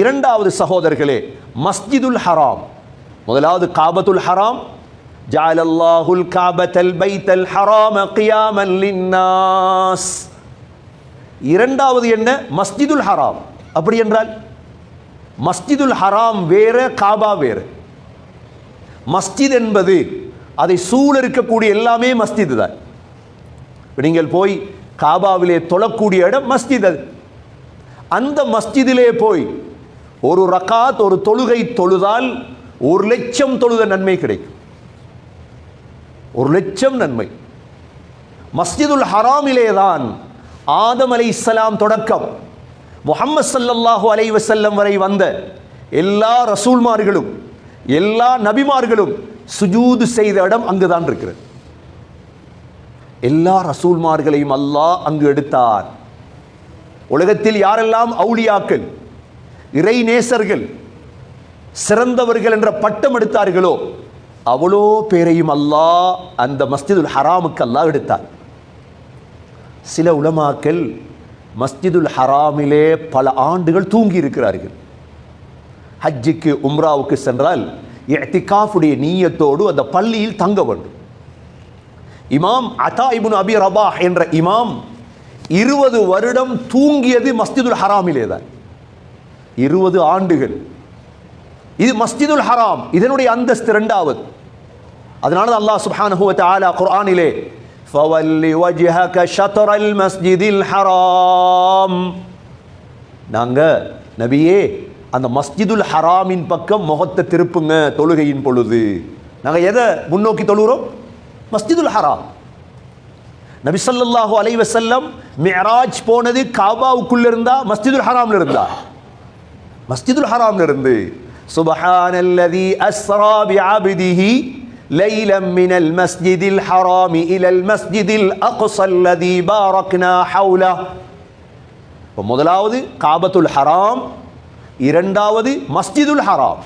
இரண்டாவது சகோதரர்களே மஸ்ஜிதுல் ஹராம். முதலாவது காபத்துல் ஹராம், ஜஅலல்லாஹுல் காபத்தல் பைத்தல் ஹராம கியாமன் லின்னாஸ். இரண்டாவது என்ன? மஸ்ஜிதுல் ஹராம். அப்படி என்றால் மஸ்ஜிதுல் ஹராம் வேற, காபா வேற. மஸ்ஜித் என்பது அதை சூழ இருக்கக்கூடிய எல்லாமே மஸ்ஜித் தான். நீங்கள் போய் காபாவிலே தொழக்கூடிய இடம் மஸ்ஜித். அது அந்த மஸ்ஜிதிலே போய் ஒரு ரகாத், ஒரு தொழுகை தொழுதால் 1,00,000 தொழுத நன்மை கிடைக்கும். 1,00,000 நன்மை. மஸ்ஜிதுல் ஹராமிலே தான் ஆதம் அலைஹிஸ்ஸலாம் தொடக்கம் முஹம்மது ஸல்லல்லாஹு அலைஹி வஸல்லம் வரை வந்த எல்லா ரசூல்மார்களும் எல்லா நபிமார்களும் சுஜூது செய்த இடம் அங்குதான் இருக்கிறது. எல்லா ரசூல்மார்களையும் அல்லாஹ் அங்கு எடுத்தார். உலகத்தில் யாரெல்லாம் அவுலியாக்கள், இறை நேசர்கள், சிறந்தவர்கள் என்ற பட்டம் எடுத்தார்களோ அவ்வளோ பேரையும் அல்லாஹ் அந்த மஸ்ஜிதுல் ஹராமுக்கு அல்லாஹ் எடுத்தார். சில உலமாக்கள் மஸ்ஜிதுல் ஹராமிலே பல ஆண்டுகள் தூங்கி இருக்கிறார்கள். ஹஜ்ஜுக்கு உம்ராவுக்கு சென்றால் இஅ்திகாஃபுடைய நீயத்தோடு அந்த பள்ளியில் தங்க வேண்டும். இமாம் அதா இப்னு அபி ரபாஹ் என்ற இமாம் 20 வருடம் தூங்கியது மஸ்ஜிதுல் ஹராமிலே தான். 20 ஆண்டுகள். இது மஸ்ஜிதுல் ஹராம், இதனுடைய அந்தஸ்து இரண்டாவது. அதனால அல்லாஹ் சுப்ஹானஹு வ தஆலா குர்ஆனிலே ஃபவல்லி வஜ்ஹக ஷத்ரல் மஸ்ஜிதில் ஹராம், நாங்க நபியே அந்த மஸ்ஜிதுல் ஹராமின் பக்கம் முகத்தை திருப்புங்க தொழுகையின் பொழுது. நாங்க எதை முன்னோக்கி தொழுகிறோம்? மஸ்ஜிதுல் ஹராம். நபி ஸல்லல்லாஹு அலைஹி வஸல்லம் மிஅராஜ் போனது காபாவுக்குள்ள இருந்தா மஸ்ஜிதுல் ஹராம்ல இருந்தா? மஸ்ஜிதுல் ஹராம்ல இருந்து. சுப்ஹானல்லதி அஸ்ரா பிஅப்திஹி லைலம் மினல் மஸ்ஜிதில் ஹராமி இலல் மஸ்ஜிதில் அக்ஸல்லதி பாரக்னா ஹவுலஹ். முதலாவது காபத்துல் ஹராம், இரண்டாவது மஸ்ஜிதுல் ஹராம்.